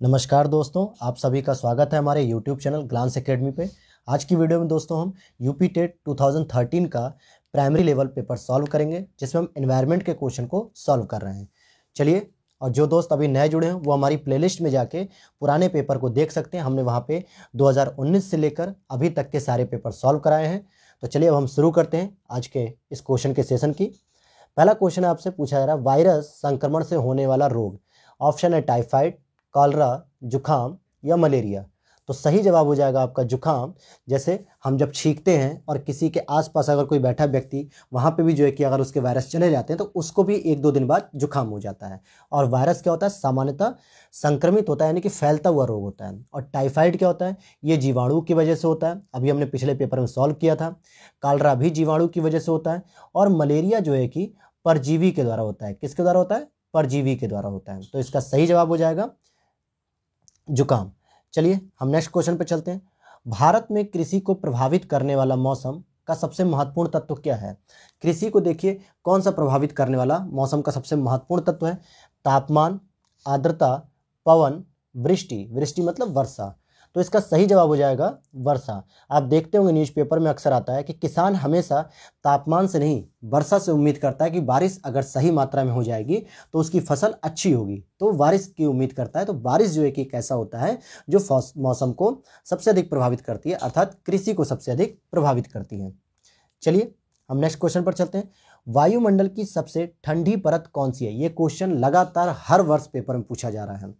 नमस्कार दोस्तों, आप सभी का स्वागत है हमारे YouTube चैनल ग्लांस एकेडमी पे। आज की वीडियो में दोस्तों हम यूपी टेट 2013 का प्राइमरी लेवल पेपर सॉल्व करेंगे, जिसमें हम एनवायरनमेंट के क्वेश्चन को सॉल्व कर रहे हैं। चलिए, और जो दोस्त अभी नए जुड़े हैं वो हमारी प्लेलिस्ट में जाके पुराने पेपर को देख सकते हैं। हमने वहाँ पे 2019 से लेकर अभी तक के सारे पेपर सॉल्व कराए हैं। तो चलिए अब हम शुरू करते हैं आज के इस क्वेश्चन के सेशन की। पहला क्वेश्चन आपसे पूछा जा रहा है, वायरस संक्रमण से होने वाला रोग। ऑप्शन है टाइफाइड, कॉलरा, जुखाम या मलेरिया। तो सही जवाब हो जाएगा आपका जुखाम। जैसे हम जब छींकते हैं और किसी के आसपास अगर कोई बैठा व्यक्ति, वहाँ पे भी जो है कि अगर उसके वायरस चले जाते हैं तो उसको भी 1-2 दिन बाद जुखाम हो जाता है। और वायरस क्या होता है, सामान्यतः संक्रमित होता है, यानी कि फैलता हुआ रोग होता है। और टाइफाइड क्या होता है, ये जीवाणु की वजह से होता है, अभी हमने पिछले पेपर में सॉल्व किया था। कॉलरा भी जीवाणु की वजह से होता है। और मलेरिया जो है कि परजीवी के द्वारा होता है। किसके द्वारा होता है? परजीवी के द्वारा होता है। तो इसका सही जवाब हो जाएगा जुकाम। चलिए हम नेक्स्ट क्वेश्चन पे चलते हैं। भारत में कृषि को प्रभावित करने वाला मौसम का सबसे महत्वपूर्ण तत्व क्या है? कृषि को देखिए कौन सा प्रभावित करने वाला मौसम का सबसे महत्वपूर्ण तत्व है? तापमान, आर्द्रता, पवन, वृष्टि। वृष्टि मतलब वर्षा। तो इसका सही जवाब हो जाएगा वर्षा। आप देखते होंगे न्यूज़पेपर में अक्सर आता है कि किसान हमेशा तापमान से नहीं, वर्षा से उम्मीद करता है कि बारिश अगर सही मात्रा में हो जाएगी तो उसकी फसल अच्छी होगी, तो बारिश की उम्मीद करता है। तो बारिश जो है कि कैसा होता है, जो मौसम को सबसे अधिक प्रभावित करती है, अर्थात कृषि को सबसे अधिक प्रभावित करती है। चलिए हम नेक्स्ट क्वेश्चन पर चलते हैं। वायुमंडल की सबसे ठंडी परत कौन सी है? ये क्वेश्चन लगातार हर वर्ष पेपर में पूछा जा रहा है।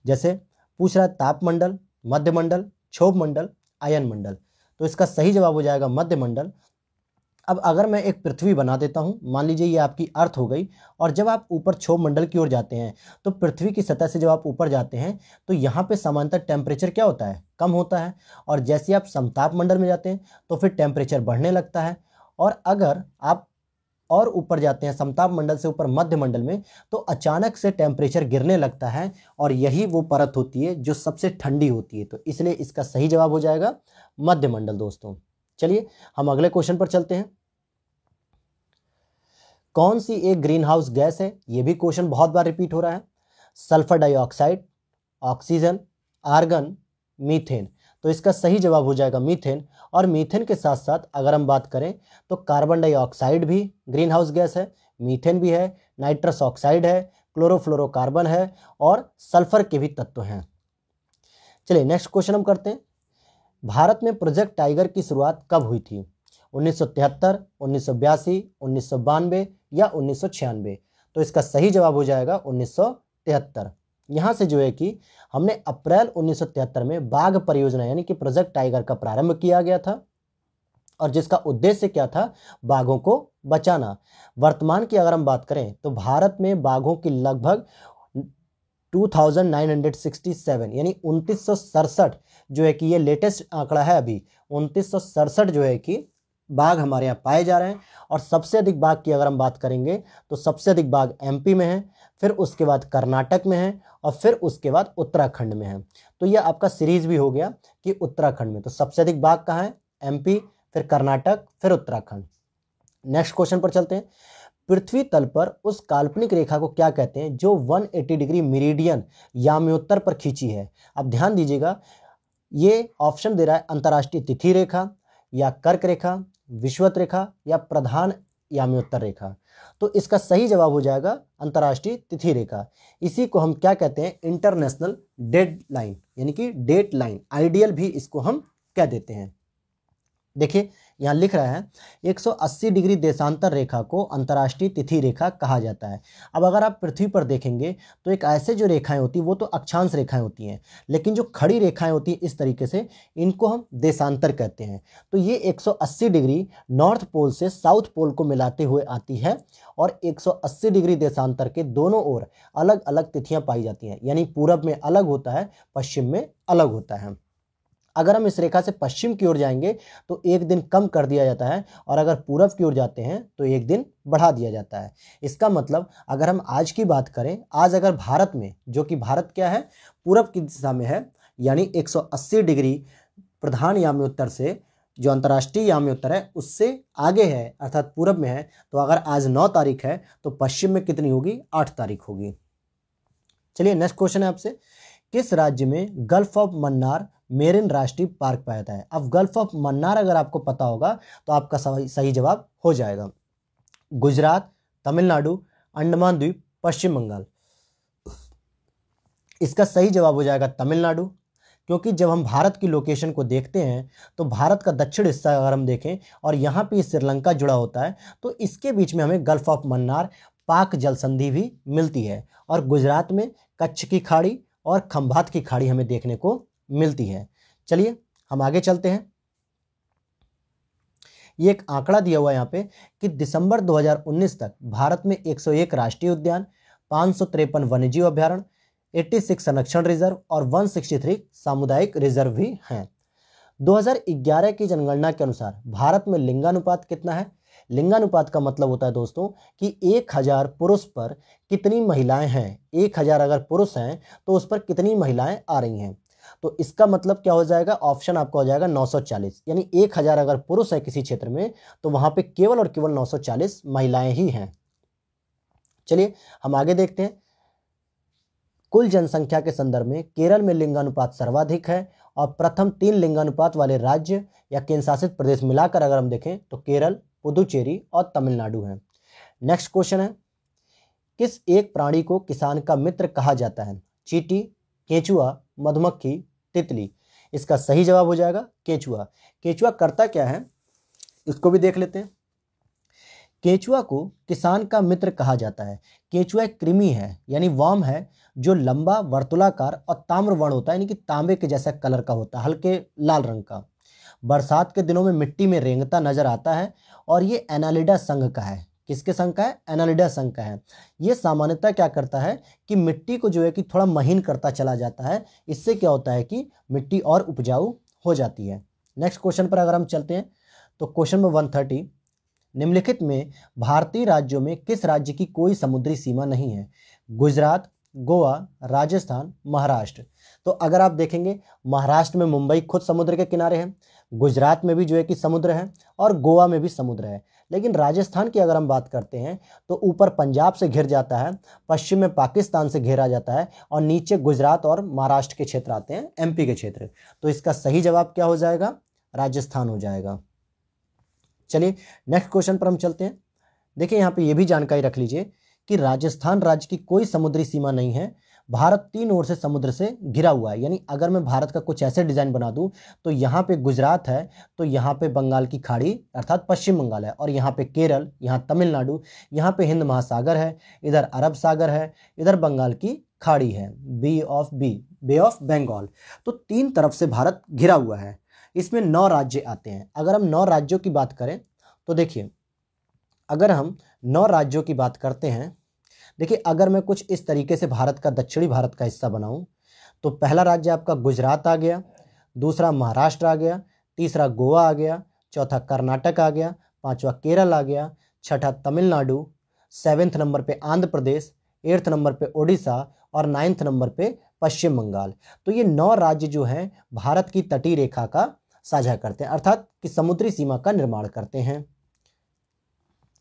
जैसे पूछ रहा है तापमंडल, मध्यमंडल, क्षोभ मंडल, आयन मंडल। तो इसका सही जवाब हो जाएगा मध्यमंडल। अब अगर मैं एक पृथ्वी बना देता हूं, मान लीजिए ये आपकी अर्थ हो गई, और जब आप ऊपर क्षोभ मंडल की ओर जाते हैं तो पृथ्वी की सतह से जब आप ऊपर जाते हैं तो यहाँ पे सामान्यतः टेम्परेचर क्या होता है? कम होता है। और जैसे आप समताप मंडल में जाते हैं तो फिर टेम्परेचर बढ़ने लगता है। और अगर आप और ऊपर जाते हैं समताप मंडल से ऊपर मध्य मंडल में, तो अचानक से टेम्परेचर गिरने लगता है। और यही वो परत होती है जो सबसे ठंडी होती है। तो इसलिए इसका सही जवाब हो जाएगा मध्य मंडल दोस्तों। चलिए हम अगले क्वेश्चन पर चलते हैं। कौन सी एक ग्रीन हाउस गैस है? यह भी क्वेश्चन बहुत बार रिपीट हो रहा है। Sulphur dioxide, oxygen, argon, methane. तो इसका सही जवाब हो जाएगा मीथेन। और मीथेन के साथ साथ अगर हम बात करें तो कार्बन डाइऑक्साइड भी ग्रीन हाउस गैस है, मीथेन भी है, नाइट्रस ऑक्साइड है, क्लोरोफ्लोरोकार्बन है, और सल्फर के भी तत्व हैं। चलिए नेक्स्ट क्वेश्चन हम करते हैं। भारत में प्रोजेक्ट टाइगर की शुरुआत कब हुई थी? 1973, 1982, 1992 या 1996? तो इसका सही जवाब हो जाएगा 1973। यहाँ से जो है कि हमने अप्रैल 1973 में बाघ परियोजना यानी कि प्रोजेक्ट टाइगर का प्रारंभ किया गया था, और जिसका उद्देश्य क्या था? बाघों को बचाना। वर्तमान की अगर हम बात करें तो भारत में बाघों की लगभग 2967 यानी 2967 जो है कि ये लेटेस्ट आंकड़ा है। अभी 2967 जो है कि बाघ हमारे यहाँ पाए जा रहे हैं। और सबसे अधिक बाघ की अगर हम बात करेंगे तो सबसे अधिक बाघ एमपी में है, फिर उसके बाद कर्नाटक में है, और फिर उसके बाद उत्तराखंड में है। तो ये आपका सीरीज भी हो गया कि उत्तराखंड में। तो सबसे अधिक बाघ कहाँ है? एमपी, फिर कर्नाटक, फिर उत्तराखंड। नेक्स्ट क्वेश्चन पर चलते हैं। पृथ्वी तल पर उस काल्पनिक रेखा को क्या कहते हैं जो 180 डिग्री मेरिडियन याम्योत्तर पर खींची है? अब ध्यान दीजिएगा, ये ऑप्शन दे रहा है अंतर्राष्ट्रीय तिथि रेखा, या कर्क रेखा, विषुवत रेखा, या प्रधान याम्योत्तर रेखा। तो इसका सही जवाब हो जाएगा अंतर्राष्ट्रीय तिथि रेखा। इसी को हम क्या कहते हैं? इंटरनेशनल डेड लाइन, यानी कि डेट लाइन, आइडियल भी इसको हम कह देते हैं। देखिए यहाँ लिख रहा है 180 डिग्री देशांतर रेखा को अंतर्राष्ट्रीय तिथि रेखा कहा जाता है। अब अगर आप पृथ्वी पर देखेंगे तो एक ऐसे जो रेखाएं होती हैं वो तो अक्षांश रेखाएं होती हैं, लेकिन जो खड़ी रेखाएं होती हैं इस तरीके से, इनको हम देशांतर कहते हैं। तो ये 180 डिग्री नॉर्थ पोल से साउथ पोल को मिलाते हुए आती है, और 180 डिग्री देशांतर के दोनों ओर अलग अलग तिथियां पाई जाती हैं, यानी पूरब में अलग होता है, पश्चिम में अलग होता है। अगर हम इस रेखा से पश्चिम की ओर जाएंगे तो एक दिन कम कर दिया जाता है, और अगर पूरब की ओर जाते हैं तो एक दिन बढ़ा दिया जाता है। इसका मतलब अगर हम आज की बात करें, आज अगर भारत में, जो कि भारत क्या है? पूरब की दिशा में है, यानी 180 डिग्री प्रधान याम्योत्तर से जो अंतर्राष्ट्रीय याम्योत्तर है उससे आगे है, अर्थात पूरब में है। तो अगर आज 9 तारीख है तो पश्चिम में कितनी होगी? 8 तारीख होगी। चलिए नेक्स्ट क्वेश्चन है आपसे, किस राज्य में गल्फ ऑफ मन्नार मेरिन राष्ट्रीय पार्क पाया जाता है? अब गल्फ ऑफ मन्नार अगर आपको पता होगा तो आपका सही जवाब हो जाएगा। गुजरात, तमिलनाडु, अंडमान द्वीप, पश्चिम बंगाल। इसका सही जवाब हो जाएगा तमिलनाडु, क्योंकि जब हम भारत की लोकेशन को देखते हैं तो भारत का दक्षिण हिस्सा अगर हम देखें और यहाँ पे श्रीलंका जुड़ा होता है तो इसके बीच में हमें गल्फ ऑफ मन्नार पाक जल संधि भी मिलती है, और गुजरात में कच्छ की खाड़ी और खंभात की खाड़ी हमें देखने को मिलती है। चलिए हम आगे चलते हैं। ये एक आंकड़ा दिया हुआ है यहाँ पे कि दिसंबर 2019 तक भारत में 101 राष्ट्रीय उद्यान, 553 वन्यजीव अभ्यारण्य, 86 संरक्षण रिजर्व और 163 सामुदायिक रिजर्व भी हैं। 2011 की जनगणना के अनुसार भारत में लिंगानुपात कितना है? लिंगानुपात का मतलब होता है दोस्तों कि 1000 पुरुष पर कितनी महिलाएं हैं। 1000 अगर पुरुष हैं तो उस पर कितनी महिलाएं आ रही हैं। तो इसका मतलब क्या हो जाएगा? ऑप्शन आपका हो जाएगा 940, यानी 1000 अगर पुरुष है किसी क्षेत्र में तो वहां पे केवल और केवल 940 महिलाएं ही हैं। चलिए हम आगे देखते हैं। कुल जनसंख्या के संदर्भ में केरल में लिंगानुपात सर्वाधिक है, और प्रथम 3 लिंगानुपात वाले राज्य या केंद्र शासित प्रदेश मिलाकर अगर हम देखें तो केरल, पुदुचेरी और तमिलनाडु हैं। नेक्स्ट क्वेश्चन है, किस एक प्राणी को किसान का मित्र कहा जाता है? चींटी, केंचुआ, मधुमक्खी, तितली। इसका सही जवाब हो जाएगा केंचुआ। केंचुआ करता क्या है इसको भी देख लेते हैं। केंचुआ को किसान का मित्र कहा जाता है। केंचुआ एक कृमि है, यानी वर्म है, जो लंबा, वर्तुलाकार और ताम्र वर्ण होता है, यानी कि तांबे के जैसा कलर का होता है, हल्के लाल रंग का। बरसात के दिनों में मिट्टी में रेंगता नजर आता है, और ये एनालिडा संघ का है। किसके संघ का है? एनालिडा संघ का है। ये सामान्यतः क्या करता है कि मिट्टी को जो है कि थोड़ा महीन करता चला जाता है। इससे क्या होता है कि मिट्टी और उपजाऊ हो जाती है। नेक्स्ट क्वेश्चन पर अगर हम चलते हैं तो क्वेश्चन नंबर 130, निम्नलिखित में भारतीय राज्यों में किस राज्य की कोई समुद्री सीमा नहीं है? गुजरात, गोवा, राजस्थान, महाराष्ट्र। तो अगर आप देखेंगे महाराष्ट्र में मुंबई खुद समुद्र के किनारे है, गुजरात में भी जो है कि समुद्र है, और गोवा में भी समुद्र है। लेकिन राजस्थान की अगर हम बात करते हैं तो ऊपर पंजाब से घिर जाता है, पश्चिम में पाकिस्तान से घेरा जाता है, और नीचे गुजरात और महाराष्ट्र के क्षेत्र आते हैं, एमपी के क्षेत्र। तो इसका सही जवाब क्या हो जाएगा? राजस्थान हो जाएगा। चलिए नेक्स्ट क्वेश्चन पर हम चलते हैं। देखिए यहाँ पे ये भी जानकारी रख लीजिए कि राजस्थान राज्य की कोई समुद्री सीमा नहीं है। भारत 3 ओर से समुद्र से घिरा हुआ है, यानी अगर मैं भारत का कुछ ऐसे डिजाइन बना दूं तो यहाँ पे गुजरात है, तो यहाँ पे बंगाल की खाड़ी अर्थात पश्चिम बंगाल है, और यहाँ पे केरल, यहाँ तमिलनाडु, यहाँ पे हिंद महासागर है, इधर अरब सागर है, इधर बंगाल की खाड़ी है, बे ऑफ बंगाल। तो 3 तरफ से भारत घिरा हुआ है। इसमें 9 राज्य आते हैं। अगर हम 9 राज्यों की बात करें तो देखिए, अगर हम 9 राज्यों की बात करते हैं, देखिए अगर मैं कुछ इस तरीके से भारत का, दक्षिणी भारत का हिस्सा बनाऊं तो पहला राज्य आपका गुजरात आ गया, दूसरा महाराष्ट्र आ गया, तीसरा गोवा आ गया, चौथा कर्नाटक आ गया, पांचवा केरल आ गया, छठा तमिलनाडु, 7वें नंबर पे आंध्र प्रदेश, 8वें नंबर पे ओडिशा, और 9वें नंबर पे पश्चिम बंगाल। तो ये 9 राज्य जो हैं भारत की तटीय रेखा का साझा करते हैं, अर्थात कि समुद्री सीमा का निर्माण करते हैं।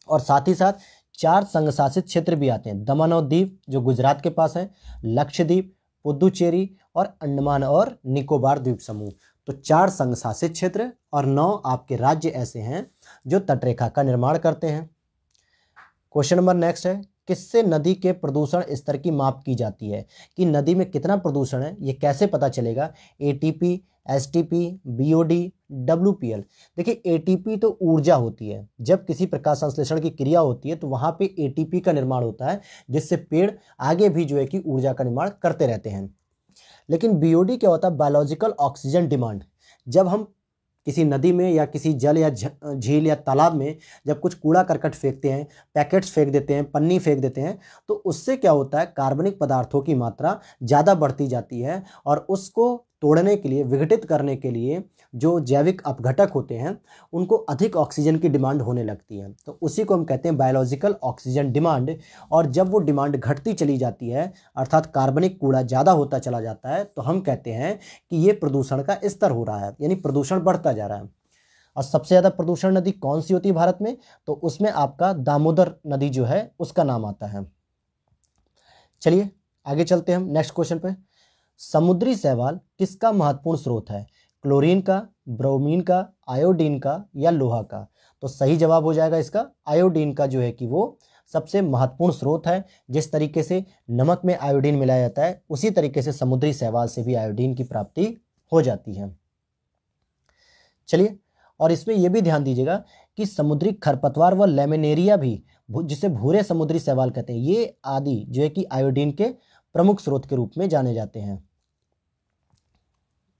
और साथ ही साथ 4 संघ शासित क्षेत्र भी आते हैं। दमन और दीव जो गुजरात के पास है, लक्षद्वीप, पुदुचेरी और अंडमान और निकोबार द्वीप समूह। तो 4 संघ शासित क्षेत्र और 9 आपके राज्य ऐसे हैं जो तटरेखा का निर्माण करते हैं। क्वेश्चन नंबर नेक्स्ट है, किससे नदी के प्रदूषण स्तर की माप की जाती है? कि नदी में कितना प्रदूषण है ये कैसे पता चलेगा? ATP, STP, BOD, WPL. देखिए एटीपी तो ऊर्जा होती है, जब किसी प्रकाश संश्लेषण की क्रिया होती है तो वहां पे एटीपी का निर्माण होता है, जिससे पेड़ आगे भी जो है कि ऊर्जा का निर्माण करते रहते हैं। लेकिन बीओडी क्या होता है? Biological oxygen demand. जब हम किसी नदी में या किसी जल या झील या तालाब में जब कुछ कूड़ा करकट फेंकते हैं, पैकेट्स फेंक देते हैं, पन्नी फेंक देते हैं, तो उससे क्या होता है? कार्बनिक पदार्थों की मात्रा ज़्यादा बढ़ती जाती है, और उसको तोड़ने के लिए, विघटित करने के लिए जो जैविक अपघटक होते हैं उनको अधिक ऑक्सीजन की डिमांड होने लगती है। तो उसी को हम कहते हैं बायोलॉजिकल ऑक्सीजन डिमांड। और जब वो डिमांड घटती चली जाती है, अर्थात कार्बनिक कूड़ा ज़्यादा होता चला जाता है, तो हम कहते हैं कि ये प्रदूषण का स्तर हो रहा है, यानी प्रदूषण बढ़ता जा रहा है। और सबसे ज़्यादा प्रदूषण नदी कौन सी होती है भारत में? तो उसमें आपका दामोदर नदी जो है उसका नाम आता है। चलिए आगे चलते हैं हम नेक्स्ट क्वेश्चन पे। समुद्री शैवाल किसका महत्वपूर्ण स्रोत है? क्लोरीन का, ब्रोमीन का, आयोडीन का या लोहा का? तो सही जवाब हो जाएगा इसका आयोडीन का, जो है कि वो सबसे महत्वपूर्ण स्रोत है। जिस तरीके से नमक में आयोडीन मिलाया जाता है, उसी तरीके से समुद्री शैवाल से भी आयोडीन की प्राप्ति हो जाती है। चलिए, और इसमें यह भी ध्यान दीजिएगा कि समुद्री खरपतवार व लेमिनेरिया भी, जिसे भूरे समुद्री शैवाल कहते हैं, ये आदि जो है कि आयोडीन के प्रमुख स्रोत के रूप में जाने जाते हैं।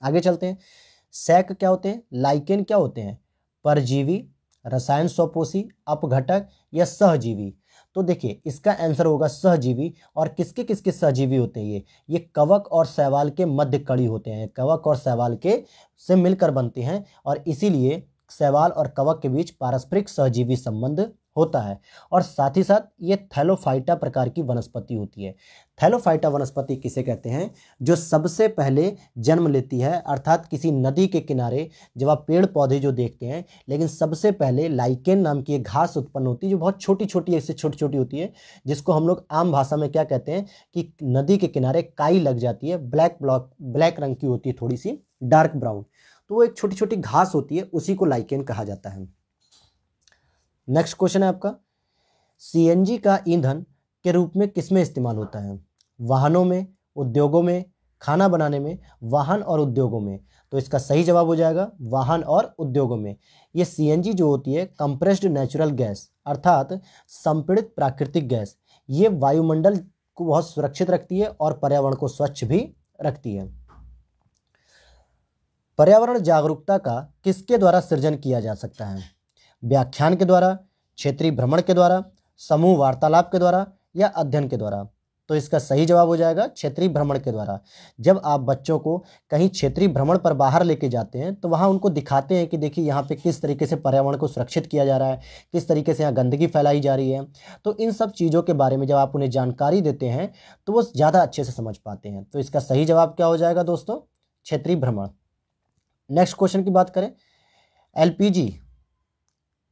आगे चलते हैं। सैक क्या होते हैं? लाइकेन क्या होते हैं? परजीवी, रसायन स्वपोषी, अपघटक या सहजीवी? तो देखिए, इसका आंसर होगा सहजीवी। और किसके किसके सहजीवी होते हैं? ये कवक और शैवाल के मध्य कड़ी होते हैं। कवक और शैवाल के से मिलकर बनते हैं और इसीलिए शैवाल और कवक के बीच पारस्परिक सहजीवी संबंध होता है। और साथ ही साथ ये थैलोफाइटा प्रकार की वनस्पति होती है। थैलोफाइटा वनस्पति किसे कहते हैं? जो सबसे पहले जन्म लेती है, अर्थात किसी नदी के किनारे जब आप पेड़ पौधे जो देखते हैं, लेकिन सबसे पहले लाइकेन नाम की एक घास उत्पन्न होती है, जो बहुत छोटी छोटी ऐसे छोटी छोटी होती है, जिसको हम लोग आम भाषा में क्या कहते हैं कि नदी के किनारे काई लग जाती है, ब्लैक रंग की होती है, थोड़ी सी डार्क ब्राउन। तो वो एक छोटी छोटी घास होती है, उसी को लाइकेन कहा जाता है। नेक्स्ट क्वेश्चन है आपका, सीएनजी का ईंधन के रूप में किसमें इस्तेमाल होता है? वाहनों में, उद्योगों में, खाना बनाने में, वाहन और उद्योगों में? तो इसका सही जवाब हो जाएगा वाहन और उद्योगों में। ये सीएनजी जो होती है, कंप्रेस्ड नेचुरल गैस, अर्थात संपीड़ित प्राकृतिक गैस, ये वायुमंडल को बहुत सुरक्षित रखती है और पर्यावरण को स्वच्छ भी रखती है। पर्यावरण जागरूकता का किसके द्वारा सृजन किया जा सकता है? व्याख्यान के द्वारा, क्षेत्रीय भ्रमण के द्वारा, समूह वार्तालाप के द्वारा या अध्ययन के द्वारा? तो इसका सही जवाब हो जाएगा क्षेत्रीय भ्रमण के द्वारा। जब आप बच्चों को कहीं क्षेत्रीय भ्रमण पर बाहर लेके जाते हैं, तो वहाँ उनको दिखाते हैं कि देखिए यहाँ पे किस तरीके से पर्यावरण को सुरक्षित किया जा रहा है, किस तरीके से यहाँ गंदगी फैलाई जा रही है। तो इन सब चीज़ों के बारे में जब आप उन्हें जानकारी देते हैं, तो वो ज़्यादा अच्छे से समझ पाते हैं। तो इसका सही जवाब क्या हो जाएगा दोस्तों? क्षेत्रीय भ्रमण। नेक्स्ट क्वेश्चन की बात करें, एलपीजी,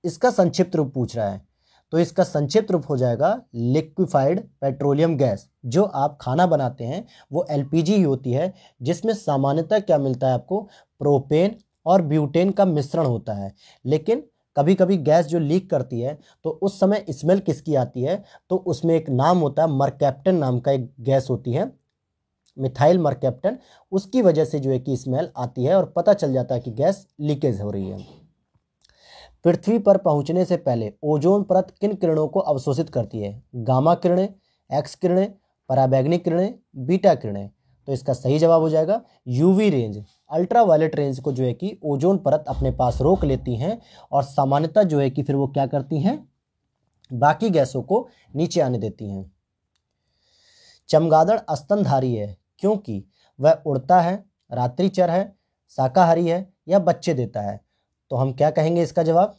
इसका संक्षिप्त रूप पूछ रहा है। तो इसका संक्षिप्त रूप हो जाएगा लिक्विफाइड पेट्रोलियम गैस। जो आप खाना बनाते हैं वो एलपीजी ही होती है, जिसमें सामान्यतः क्या मिलता है आपको? प्रोपेन और ब्यूटेन का मिश्रण होता है। लेकिन कभी कभी गैस जो लीक करती है, तो उस समय स्मेल किसकी आती है? तो उसमें एक नाम होता है, मरकैप्टन नाम का एक गैस होती है, मिथाइल मरकैप्टन। उसकी वजह से जो है कि स्मेल आती है और पता चल जाता है कि गैस लीकेज हो रही है। पृथ्वी पर पहुंचने से पहले ओजोन परत किन किरणों को अवशोषित करती है? गामा किरणें, एक्स किरणें, पराबैंगनी किरणें, बीटा किरणें? तो इसका सही जवाब हो जाएगा यूवी रेंज। अल्ट्रावायलेट रेंज को जो है कि ओजोन परत अपने पास रोक लेती हैं और सामान्यतः जो है कि फिर वो क्या करती हैं? बाकी गैसों को नीचे आने देती हैं। चमगादड़ स्तनधारी है क्योंकि वह उड़ता है, रात्रिचर है, शाकाहारी है या बच्चे देता है? तो हम क्या कहेंगे इसका जवाब?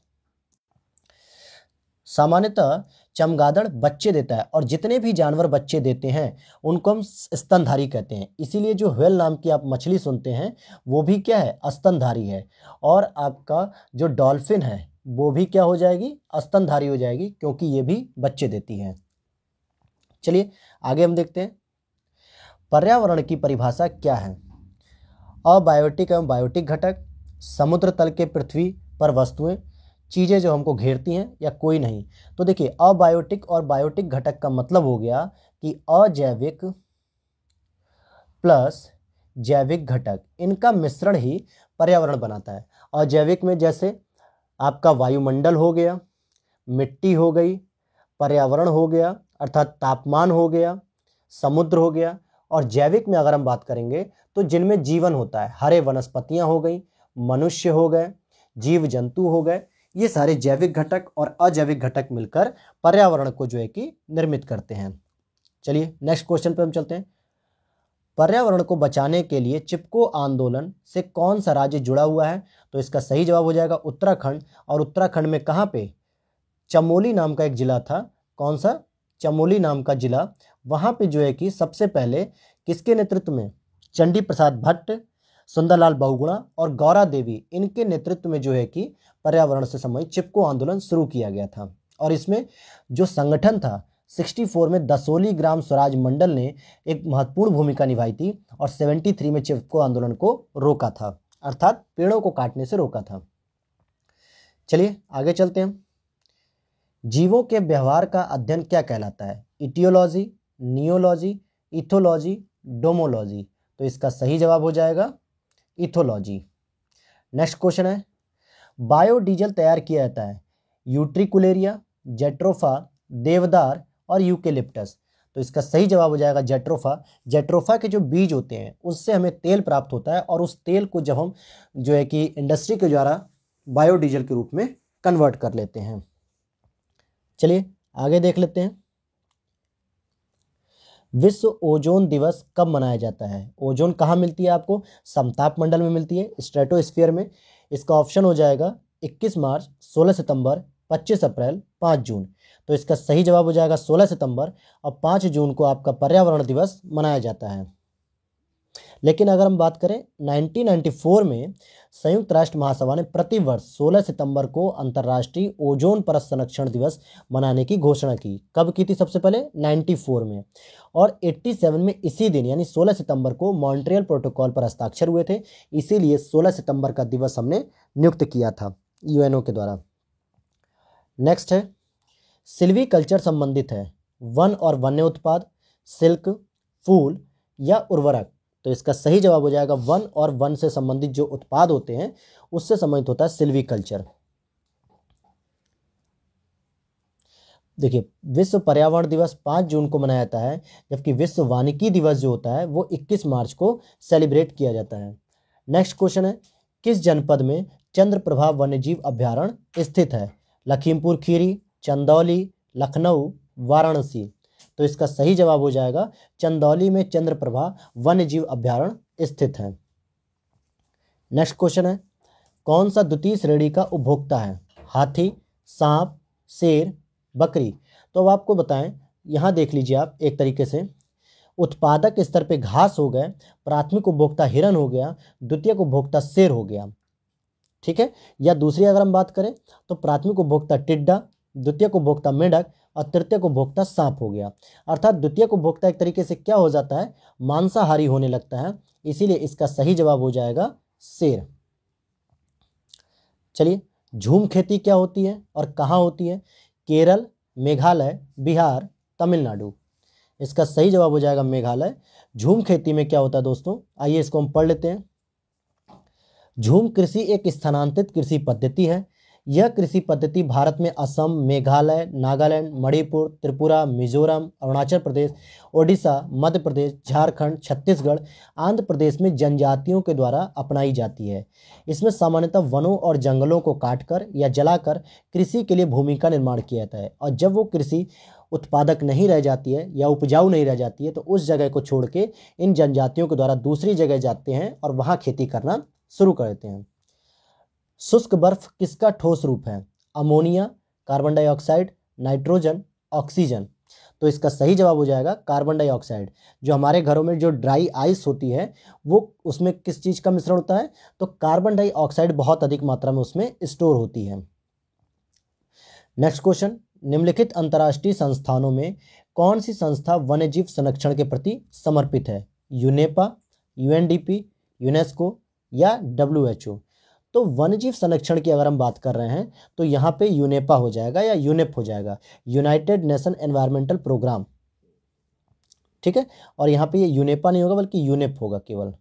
सामान्यतः चमगादड़ बच्चे देता है, और जितने भी जानवर बच्चे देते हैं उनको हम स्तनधारी कहते हैं। इसीलिए जो व्हेल नाम की आप मछली सुनते हैं, वो भी क्या है? स्तनधारी है। और आपका जो डॉल्फिन है, वो भी क्या हो जाएगी? स्तनधारी हो जाएगी, क्योंकि ये भी बच्चे देती है। चलिए आगे हम देखते हैं, पर्यावरण की परिभाषा क्या है? अबायोटिक एवं बायोटिक घटक, समुद्र तल के पृथ्वी पर वस्तुएं, चीज़ें जो हमको घेरती हैं, या कोई नहीं? तो देखिए, अबायोटिक और बायोटिक घटक का मतलब हो गया कि अजैविक प्लस जैविक घटक, इनका मिश्रण ही पर्यावरण बनाता है। अजैविक में जैसे आपका वायुमंडल हो गया, मिट्टी हो गई, पर्यावरण हो गया अर्थात तापमान हो गया, समुद्र हो गया। और जैविक में अगर हम बात करेंगे तो जिनमें जीवन होता है, हरे वनस्पतियां हो गई, मनुष्य हो गए, जीव जंतु हो गए, ये सारे जैविक घटक और अजैविक घटक मिलकर पर्यावरण को जो है कि निर्मित करते हैं। चलिए नेक्स्ट क्वेश्चन पे हम चलते हैं। पर्यावरण को बचाने के लिए चिपको आंदोलन से कौन सा राज्य जुड़ा हुआ है? तो इसका सही जवाब हो जाएगा उत्तराखंड। और उत्तराखंड में कहाँ पे? चमोली नाम का एक जिला था। कौन सा? चमोली नाम का जिला। वहाँ पे जो है कि सबसे पहले किसके नेतृत्व में? चंडी प्रसाद भट्ट, सुंदरलाल बहुगुणा और गौरा देवी, इनके नेतृत्व में जो है कि पर्यावरण से संबंधित चिपको आंदोलन शुरू किया गया था। और इसमें जो संगठन था, 64 में दसोली ग्राम स्वराज मंडल ने एक महत्वपूर्ण भूमिका निभाई थी और 73 में चिपको आंदोलन को रोका था, अर्थात पेड़ों को काटने से रोका था। चलिए आगे चलते हैं। जीवों के व्यवहार का अध्ययन क्या कहलाता है? इटियोलॉजी, नियोलॉजी, इथोलॉजी, डोमोलॉजी। तो इसका सही जवाब हो जाएगा इथोलॉजी। नेक्स्ट क्वेश्चन है, बायोडीजल तैयार किया जाता है यूट्रिकुलेरिया, जेट्रोफा, देवदार और यूकेलिप्टस। तो इसका सही जवाब हो जाएगा जेट्रोफा। जेट्रोफा के जो बीज होते हैं उससे हमें तेल प्राप्त होता है और उस तेल को जब हम जो है कि इंडस्ट्री के द्वारा बायोडीजल के रूप में कन्वर्ट कर लेते हैं। चलिए आगे देख लेते हैं। विश्व ओजोन दिवस कब मनाया जाता है? ओजोन कहाँ मिलती है आपको? समताप मंडल में मिलती है, स्ट्रेटोस्फीयर में। इसका ऑप्शन हो जाएगा 21 मार्च, 16 सितंबर, 25 अप्रैल, 5 जून। तो इसका सही जवाब हो जाएगा 16 सितंबर और 5 जून को आपका पर्यावरण दिवस मनाया जाता है। लेकिन अगर हम बात करें 1994 में संयुक्त राष्ट्र महासभा ने प्रतिवर्ष 16 सितंबर को अंतर्राष्ट्रीय ओजोन परत संरक्षण दिवस मनाने की घोषणा की। कब की थी? सबसे पहले 94 में, और 87 में इसी दिन यानी 16 सितंबर को मॉन्ट्रियल प्रोटोकॉल पर हस्ताक्षर हुए थे। इसीलिए 16 सितंबर का दिवस हमने नियुक्त किया था यूएनओ के द्वारा। नेक्स्ट है, सिल्वीकल्चर संबंधित है वन और वन्य उत्पाद, सिल्क, फूल या उर्वरक। तो इसका सही जवाब हो जाएगा वन और वन से संबंधित जो उत्पाद होते हैं उससे संबंधित होता है सिल्वीकल्चर। देखिए, विश्व पर्यावरण दिवस 5 जून को मनाया जाता है, जबकि विश्व वानिकी दिवस जो होता है वो 21 मार्च को सेलिब्रेट किया जाता है। नेक्स्ट क्वेश्चन है, किस जनपद में चंद्रप्रभा वन्यजीव अभ्यारण्य स्थित है? लखीमपुर खीरी, चंदौली, लखनऊ, वाराणसी। तो इसका सही जवाब हो जाएगा चंदौली में चंद्रप्रभा वन्यजीव अभ्यारण्य स्थित है। नेक्स्ट क्वेश्चन है, कौन सा द्वितीय श्रेणी का उपभोक्ता है? हाथी, सांप, शेर, बकरी। तो अब आपको बताएं, यहाँ देख लीजिए आप एक तरीके से उत्पादक स्तर पे घास हो गए, प्राथमिक उपभोक्ता हिरन हो गया, द्वितीयक उपभोक्ता शेर हो गया, ठीक है। या दूसरी अगर हम बात करें तो प्राथमिक उपभोक्ता टिड्डा, द्वितीयक उपभोक्ता मेंढक और तृतीयक उपभोक्ता सांप हो गया। अर्थात द्वितीयक उपभोक्ता एक तरीके से क्या हो जाता है? मांसाहारी होने लगता है। इसीलिए इसका सही जवाब हो जाएगा शेर। चलिए, झूम खेती क्या होती है और कहाँ होती है? केरल, मेघालय, बिहार, तमिलनाडु। इसका सही जवाब हो जाएगा मेघालय। झूम खेती में क्या होता है दोस्तों, आइए इसको हम पढ़ लेते हैं। झूम कृषि एक स्थानांतरित कृषि पद्धति है। यह कृषि पद्धति भारत में असम, मेघालय, नागालैंड, मणिपुर, त्रिपुरा, मिजोरम, अरुणाचल प्रदेश, ओडिशा, मध्य प्रदेश, झारखंड, छत्तीसगढ़, आंध्र प्रदेश में जनजातियों के द्वारा अपनाई जाती है। इसमें सामान्यतः वनों और जंगलों को काटकर या जलाकर कृषि के लिए भूमि का निर्माण किया जाता है, और जब वो कृषि उत्पादक नहीं रह जाती है या उपजाऊ नहीं रह जाती है तो उस जगह को छोड़ के इन जनजातियों के द्वारा दूसरी जगह जाते हैं और वहाँ खेती करना शुरू कर देते हैं। शुष्क बर्फ किसका ठोस रूप है? Ammonia, carbon dioxide, nitrogen, oxygen. तो इसका सही जवाब हो जाएगा कार्बन डाइऑक्साइड। जो हमारे घरों में जो ड्राई आइस होती है वो उसमें किस चीज़ का मिश्रण होता है? तो कार्बन डाइऑक्साइड बहुत अधिक मात्रा में उसमें स्टोर होती है। नेक्स्ट क्वेश्चन, निम्नलिखित अंतर्राष्ट्रीय संस्थानों में कौन सी संस्था वन्यजीव संरक्षण के प्रति समर्पित है? यूनेपा, यूएनडीपी, यूनेस्को या WHO। तो वन्यजीव संरक्षण की अगर हम बात कर रहे हैं तो यहाँ पे यूनेपा हो जाएगा या यूनेप हो जाएगा, यूनाइटेड नेशन एनवायरमेंटल प्रोग्राम, ठीक है। और यहाँ पे ये यूनेपा नहीं होगा बल्कि यूनेप होगा केवल।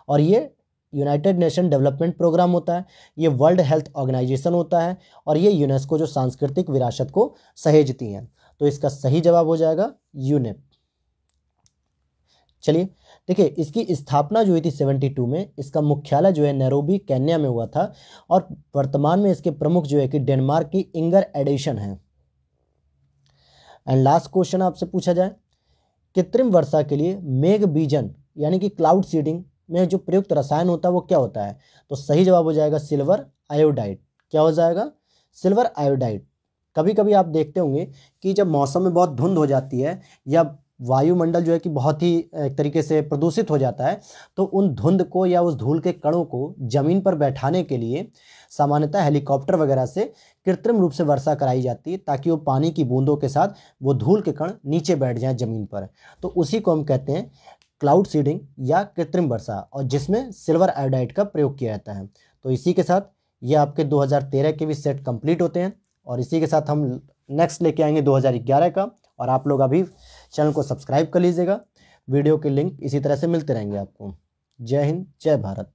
और ये यूनाइटेड नेशन डेवलपमेंट प्रोग्राम होता है, ये वर्ल्ड हेल्थ ऑर्गेनाइजेशन होता है, और ये यूनेस्को जो सांस्कृतिक विरासत को सहेजती हैं। तो इसका सही जवाब हो जाएगा यूनेप। चलिए देखिए, इसकी स्थापना जो हुई थी 72 में, इसका मुख्यालय जो है नैरोबी केन्या में हुआ था, और वर्तमान में इसके प्रमुख जो है कि डेनमार्क की इंगर एडिशन है। एंड लास्ट क्वेश्चन आपसे पूछा जाए, कृत्रिम वर्षा के लिए मेघ बीजन यानी कि क्लाउड सीडिंग में जो प्रयुक्त रसायन होता है वो क्या होता है? तो सही जवाब हो जाएगा सिल्वर आयोडाइड। क्या हो जाएगा? Silver iodide. कभी कभी आप देखते होंगे कि जब मौसम में बहुत धुंध हो जाती है या वायुमंडल जो है कि बहुत ही एक तरीके से प्रदूषित हो जाता है, तो उन धुंध को या उस धूल के कणों को ज़मीन पर बैठाने के लिए सामान्यतः हेलीकॉप्टर वगैरह से कृत्रिम रूप से वर्षा कराई जाती है ताकि वो पानी की बूंदों के साथ वो धूल के कण नीचे बैठ जाएं ज़मीन पर। तो उसी को हम कहते हैं क्लाउड सीडिंग या कृत्रिम वर्षा, और जिसमें सिल्वर आयोडाइड का प्रयोग किया जाता है। तो इसी के साथ ये आपके 2013 के भी सेट कंप्लीट होते हैं, और इसी के साथ हम नेक्स्ट लेके आएंगे 2011 का। और आप लोग अभी चैनल को सब्सक्राइब कर लीजिएगा। वीडियो के लिंक इसी तरह से मिलते रहेंगे आपको। जय हिंद, जय भारत।